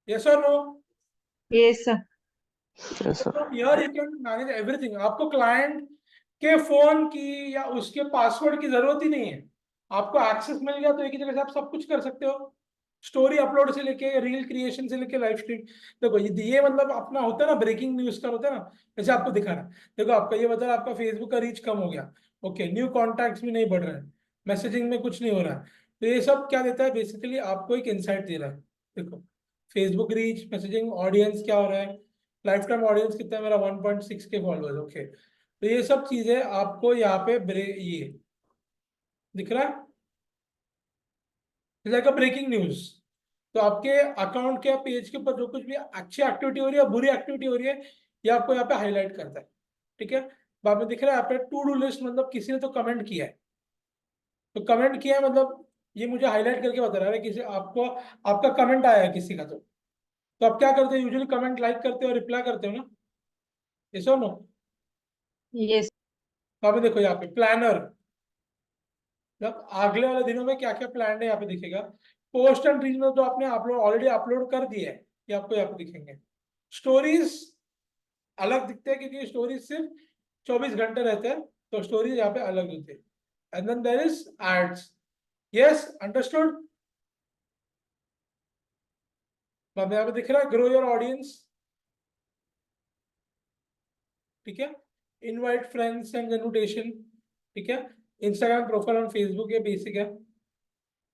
यस और no? yes sir, Yes, sir. Here you can manage everything. आपको क्लाइंट के फोन की या उसके पासवर्ड की जरूरत ही नहीं है, आपको एक्सेस मिल गया तो एक ही जगह से आप सब कुछ कर सकते हो। स्टोरी अपलोड से लेके रील क्रिएशन से लेके लाइव स्ट्रीम। देखो ये मतलब अपना होता है ना, ब्रेकिंग न्यूज का होता है ना, जैसे आपको दिखा रहा है, देखो आपका ये बता रहा है आपका फेसबुक का रीच कम हो गया, ओके, न्यू कॉन्टैक्ट्स भी नहीं बढ़ रहे हैं, मैसेजिंग में कुछ नहीं हो रहा है, तो ये सब क्या देता है, बेसिकली आपको एक इंसाइट दे रहा है। देखो फेसबुक रीच, मैसेजिंग, ऑडियंस क्या हो रहा है, लाइफ टाइम ऑडियंस कितना है मेरा, 1.6 के फॉलोअर्स, ओके, तो ये सब चीजें आपको यहाँ पे ये दिख रहा है, लाइक अ ब्रेकिंग न्यूज। तो आपके अकाउंट के पेज के ऊपर जो कुछ भी अच्छी एक्टिविटी हो रही है, बुरी एक्टिविटी हो रही है, ये आपको यहाँ पे हाईलाइट करता है, ठीक है। बाद में दिख रहा है यहाँ पे टू डू लिस्ट, मतलब किसी ने तो कमेंट किया है, तो कमेंट किया है मतलब ये मुझे हाईलाइट करके बता रहा है किसी आपको, आपका कमेंट आया है किसी का, तो आप क्या करते हो, यूजुअली कमेंट लाइक करते हो, रिप्लाई करते हो ना, ये सो नो? yes तो आप देखो यहाँ पे प्लानर, मतलब अगले वाले दिनों में क्या क्या प्लान है यहाँ पे दिखेगा। पोस्ट एंड रील में तो आपने अपलोड ऑलरेडी अपलोड कर दिया है, ये आपको यहाँ पे दिखेंगे। स्टोरीज अलग दिखते हैं क्योंकि स्टोरीज सिर्फ 24 घंटे रहते हैं, तो स्टोरीज यहाँ पे अलग होते हैं। And then there is ads. Yes, understood? अब यहाँ पे दिख रहा है ग्रो योर ऑडियंस, ठीक है, इनवाइट फ्रेंड्स एंड इन्विटेशन, ठीक है, इंस्टाग्राम प्रोफाइल और फेसबुक, ये बेसिक है,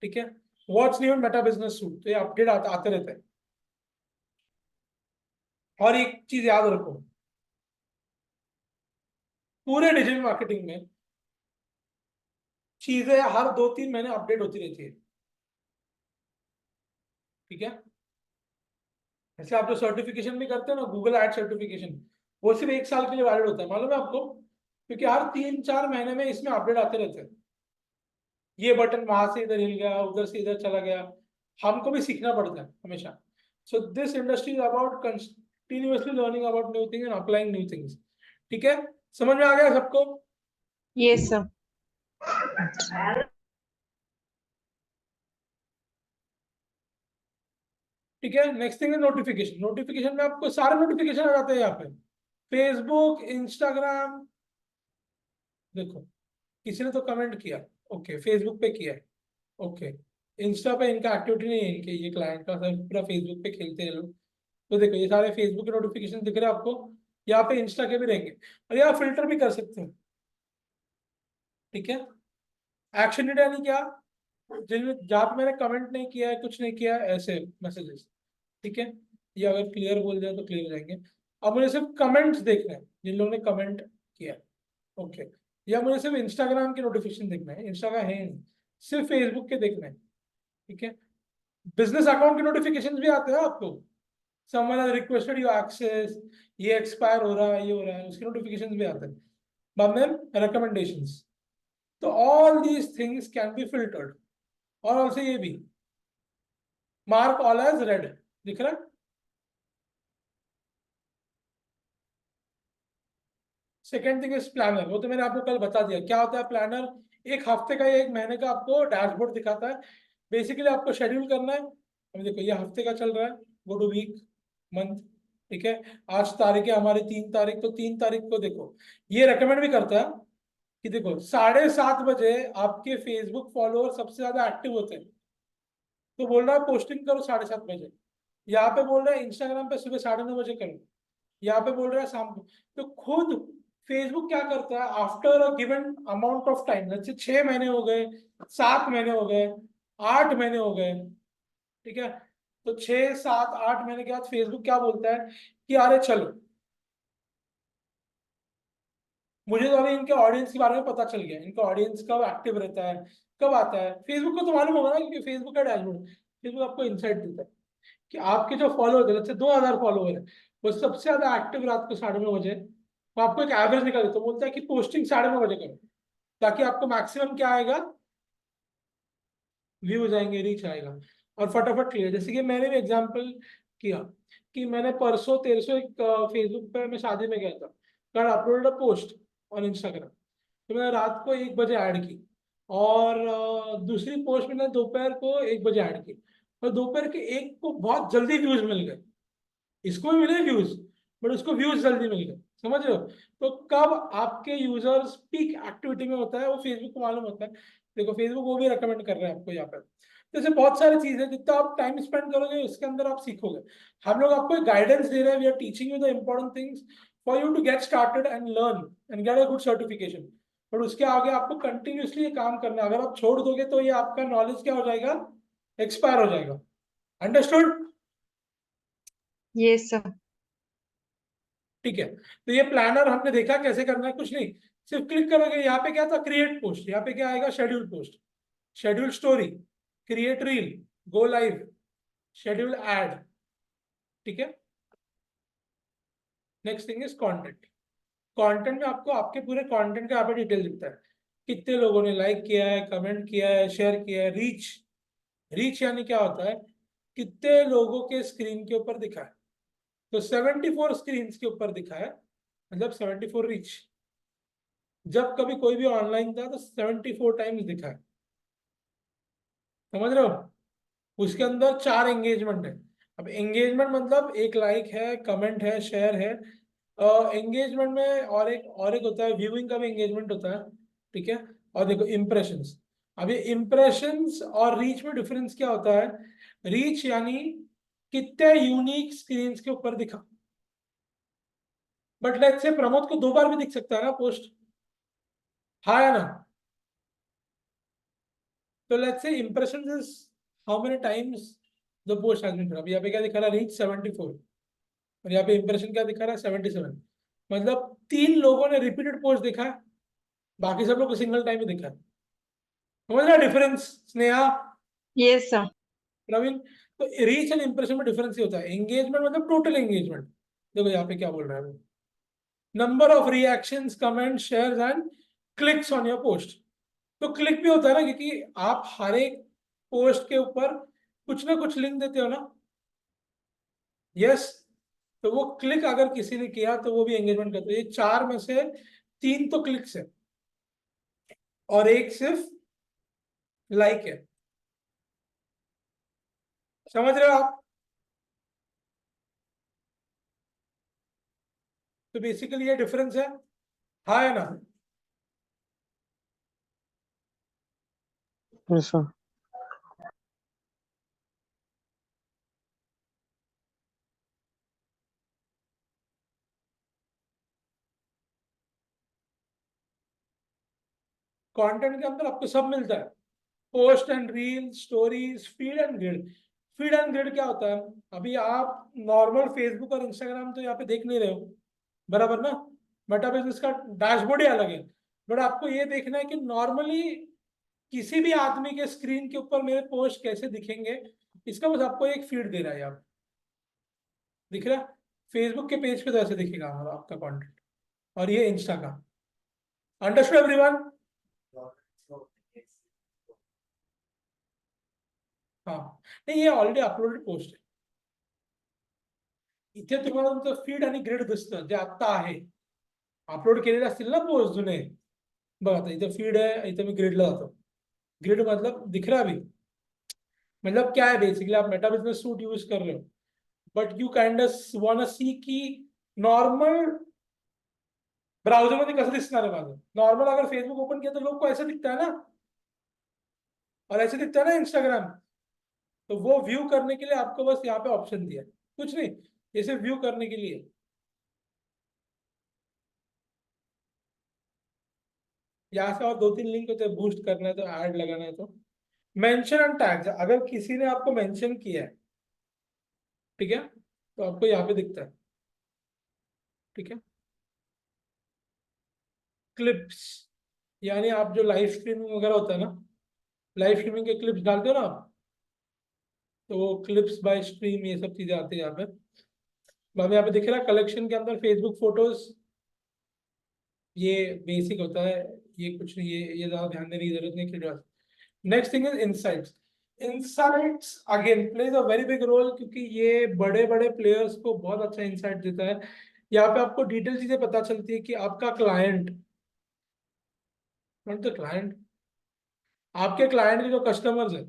ठीक है। What's new Meta business suit, तो ये अपडेट आते रहते हैं। और एक चीज याद रखो, पूरे डिजिटल मार्केटिंग में चीजें हर 2-3 महीने अपडेट होती रहती है, ठीक है। ऐसे आप जो सर्टिफिकेशन भी करते हो ना, गूगल एड सर्टिफिकेशन, वो सिर्फ 1 साल के लिए वैलिड होता है, मालूम है आपको, क्योंकि हर 3-4 महीने में इसमें अपडेट आते रहते हैं। ये बटन वहां से इधर हिल गया, उधर से इधर चला गया, हमको भी सीखना पड़ता है हमेशा। So this industry is about continuously learning about new things and applying new things, ठीक है। समझ में आ गया सबको? yes sir, ठीक है। नेक्स्ट थिंग है नोटिफिकेशन। नोटिफिकेशन में आपको सारे नोटिफिकेशन आ जाते हैं यहाँ पे, फेसबुक, इंस्टाग्राम, देखो किसी ने तो कमेंट किया, ओके, फेसबुक पे किया है, ओके, इंस्टा पे इनका एक्टिविटी नहीं है, इनके ये क्लाइंट का सब पूरा फेसबुक पे खेलते हैं लोग, तो देखो ये सारे फेसबुक के नोटिफिकेशन दिख रहे हैं आपको, यहाँ पे इंस्टा के भी रहेंगे, और यहाँ फिल्टर भी कर सकते हो, ठीक है। एक्शन डेटा नहीं क्या, जिनमें जहाँ पे मैंने कमेंट नहीं किया है, कुछ नहीं किया है, ऐसे मैसेजेस, ठीक है, ये अगर क्लियर बोल दिया तो क्लियर हो जाएंगे। अब मुझे सिर्फ कमेंट्स देखना है जिन लोगों ने कमेंट किया, ओके, या मुझे सिर्फ इंस्टाग्राम के नोटिफिकेशन देखना है, इंस्टा का है नहीं, सिर्फ फेसबुक के देखना है, ठीक है। बिजनेस अकाउंट के नोटिफिकेशन भी आते हैं आपको, someone has requested you access, ये एक्सपायर हो रहा है, ये हो रहा है, उसके नोटिफिकेशन भी आते हैं। बाद में रिकमेंडेशंस, तो all these things can be filtered. और ऑल्सो ये भी मार्क ऑल एज रेड, दिख रहा है। सेकेंड थिंग इज प्लानर, वो तो मैंने आपको कल बता दिया क्या होता है प्लानर। एक हफ्ते का या 1 महीने का आपको डैशबोर्ड दिखाता है, बेसिकली आपको शेड्यूल करना है। अभी देखो ये हफ्ते का चल रहा है, गो टू वीक, मंथ, ठीक है, आज तारीख है हमारी 3 तारीख, तो 3 तारीख को देखो, ये रेकमेंड भी करता है कि देखो 7:30 बजे आपके फेसबुक फॉलोअर सबसे ज्यादा एक्टिव होते हैं, तो बोल रहा है पोस्टिंग करो 7:30 बजे। यहाँ पे बोल रहा है इंस्टाग्राम पे सुबह 9:30 बजे करो, यहाँ पे बोल रहा है शाम को। तो खुद फेसबुक क्या करता है, after a given amount of time, जैसे 6 महीने हो गए, 7 महीने हो गए, 8 महीने हो गए, ठीक है, तो 6, 7, 8 महीने के बाद फेसबुक क्या बोलता है कि अरे चलो, मुझे तो अभी इनके ऑडियंस के बारे में पता चल गया, इनका ऑडियंस कब एक्टिव रहता है, कब आता है। फेसबुक को तो मालूम होगा ना, क्योंकि फेसबुक का डैशबोर्ड, फेसबुक आपको इनसाइट देता है कि आपके जो फॉलोअर है, जैसे 2,000 फॉलोअर है, वो सबसे ज्यादा एक्टिव रात को 9:30 बजे, वो आपको एक एवरेज निकाल देता है, बोलता है कि पोस्टिंग 9:30 बजे करो, ताकि आपको मैक्सिमम क्या आएगा, व्यूज आएंगे, रीच आएगा और फटाफट क्लियर। जैसे कि मैंने भी एग्जांपल किया कि मैंने परसों 1300 एक फेसबुक पे मैं शादी में गया था, कल uploaded a post on Instagram, तो मैंने रात को 1 बजे ऐड की, और दूसरी पोस्ट मैंने दोपहर को 1 बजे ऐड की, और दोपहर के 1 को बहुत जल्दी व्यूज मिल गए। इसको भी मिले व्यूज, बट उसको व्यूज जल्दी मिल गए, समझ रहे हो? तो कब आपके यूजर्स पीक एक्टिविटी में होता है वो फेसबुक को मालूम होता है। देखो फेसबुक वो भी रेकमेंड कर रहे हैं आपको यहाँ पर। जैसे बहुत सारी चीजें, जितना आप टाइम स्पेंड करोगे उसके अंदर आप सीखोगे। हम लोग आपको गाइडेंस दे रहे हैं, we are teaching you the important things for you to get started and learn and get a good certification. पर उसके आगे आपको कंटिन्यूसली ये काम करना है। अगर आप छोड़ दोगे तो ये आपका नॉलेज क्या हो जाएगा, एक्सपायर हो जाएगा। अंडरस्टूड? Yes, sir. ठीक है, तो ये प्लानर हमने देखा कैसे करना है, कुछ नहीं, सिर्फ क्लिक करोगे। यहाँ पे क्या था, क्रिएट पोस्ट, यहाँ पे क्या आएगा, schedule post, schedule story, create reel, go live, schedule ad. ठीक है, next thing is content. Content में आपको आपके पूरे कंटेंट का यहाँ पे डिटेल दिखता है, कितने लोगों ने लाइक किया है, कमेंट किया है, शेयर किया है, रीच। रीच यानी क्या होता है, कितने लोगों के स्क्रीन के ऊपर दिखा है। तो 74 स्क्रीन के ऊपर दिखा है, मतलब 74 रीच। जब कभी कोई भी ऑनलाइन था तो 74 टाइम्स दिखा है, समझ रहे हो? उसके अंदर 4 एंगेजमेंट है। अब एंगेजमेंट मतलब एक लाइक है, कमेंट है, शेयर है। एंगेजमेंट में और एक होता है, व्यूइंग का भी एंगेजमेंट होता है। ठीक है, और देखो इम्प्रेशंस। अब ये इम्प्रेशंस और रीच में डिफरेंस क्या होता है, रीच यानी कितने यूनिक स्क्रीन के ऊपर दिखा। बट लेट्स से प्रमोद को 2 बार भी दिख सकता है ना पोस्ट, हाँ या ना? तो let's say impressions is how many times the post has been done। अब यहाँ पे क्या दिखा रहा है, रीच 74, और यहाँ पे इंप्रेशन क्या दिखा रहा है, 77। मतलब 3 लोगों ने रिपीटेड पोस्ट देखा है, बाकी सब लोग को सिंगल टाइम ही दिखा है। समझ रहा difference Sneha, Yes, sir. Praveen? तो रीच एंड इंप्रेशन में डिफरेंस ही होता है। एंगेजमेंट मतलब टोटल एंगेजमेंट। देखो यहाँ पे क्या बोल रहा है वो, number of reactions, comment, shares and clicks on your post. तो क्लिक भी होता है ना, क्योंकि आप हर एक पोस्ट के ऊपर कुछ ना कुछ लिंक देते हो ना। यस, तो वो क्लिक अगर किसी ने किया तो वो भी एंगेजमेंट करते हैं। ये 4 में से 3 तो क्लिक्स है और एक सिर्फ लाइक है। समझ रहे हो आप? तो बेसिकली ये डिफरेंस है, हाँ है ना? Yes, sir. कंटेंट के अंदर आपको सब मिलता है, post and reel, stories, feed and grid. Feed and grid क्या होता है, अभी आप नॉर्मल फेसबुक और इंस्टाग्राम तो यहाँ पे देख नहीं रहे हो, बराबर ना? बट अब इसका डैशबोर्ड ही अलग है। बट आपको ये देखना है कि नॉर्मली किसी भी आदमी के स्क्रीन के ऊपर मेरे पोस्ट कैसे दिखेंगे, इसका बस आपको एक फीड दे रहा है यहाँ, दिख रहा है? फेसबुक के पेज पे तो ऐसे दिखेगा हमारा आपका कंटेंट, और ये इंस्टा का। Understood everyone? हाँ, नाही हे ऑलरेडी अपलोडेड पोस्ट आहे। इथे तुम्हाला तुमचं फीड आणि ग्रिड दिसतं जे आत्ता आहे, अपलोड केलेले असतील ना पोस्ट जुने। बघा आता इथं फीड आहे, इथं मी ग्रिडला जातो, ग्रिड मतलब दिख रहा है अभी। मतलब क्या है, बेसिकली आप मेटा बिजनेस सूट यूज कर रहे हो, but you kind want see की नॉर्मल ब्राउजर मध्ये कसं दिसणार आहे माझं। नॉर्मल अगर फेसबुक ओपन किया तो लोग को ऐसे दिखता है ना, और ऐसे दिखता है ना इंस्टाग्राम। तो वो व्यू करने के लिए आपको बस यहाँ पे ऑप्शन दिया है, कुछ नहीं, ये सिर्फ व्यू करने के लिए। यहाँ से और 2-3 लिंक होते हैं, बूस्ट करना है तो, ऐड लगाना है तो। मेंशन एंड टैग्स, अगर किसी ने आपको मेंशन किया है, ठीक है, तो आपको यहाँ पे दिखता है। ठीक है, क्लिप्स, यानी आप जो लाइव स्ट्रीमिंग वगैरह होता है ना, लाइव स्ट्रीमिंग के क्लिप्स डालते हो ना आप, तो वो क्लिप्स बाय स्ट्रीम ये सब चीजें आती है यहाँ पे। अब यहाँ पे दिख रहा है कलेक्शन के अंदर फेसबुक फोटोज, ये बेसिक होता है, ये कुछ नहीं, ये ज्यादा ध्यान देने की जरूरत नहीं clear. Next thing is insights. Insights again plays a very big role, क्योंकि ये बड़े बड़े प्लेयर्स को बहुत अच्छा इंसाइट देता है। यहाँ पे आपको डिटेल चीजें पता चलती है कि आपका क्लाइंट, नॉट द क्लाइंट, आपके क्लाइंट के जो कस्टमर्स है,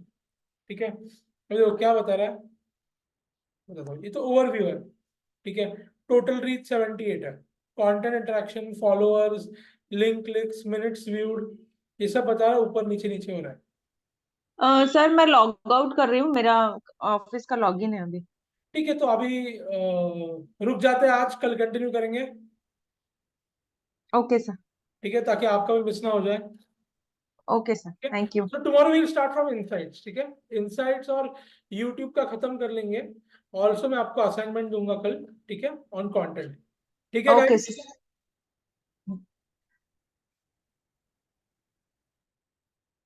ठीक है, तो देखो क्या बता रहा है, देखो ये तो ओवरव्यू है, ठीक है। टोटल रीच 78 है, content interaction, followers, link clicks, minutes viewed, ये सब बता रहा है, ऊपर नीचे नीचे हो रहा है। सर मैं लॉग आउट कर रही हूँ, मेरा ऑफिस का लॉगिन है अभी। ठीक है, तो अभी रुक जाते हैं, आज कल कंटिन्यू करेंगे, ओके सर। ठीक है, ताकि आपका भी मिस ना हो जाए। ओके सर, ठीक है, थैंक यू। तो tomorrow we'll start from insights, ठीक है। इनसाइट्स और यूट्यूब का खत्म कर लेंगे। ऑल्सो मैं आपको असाइनमेंट दूंगा कल, ठीक है, ऑन कंटेंट, ठीक है ओके गाइस। सर।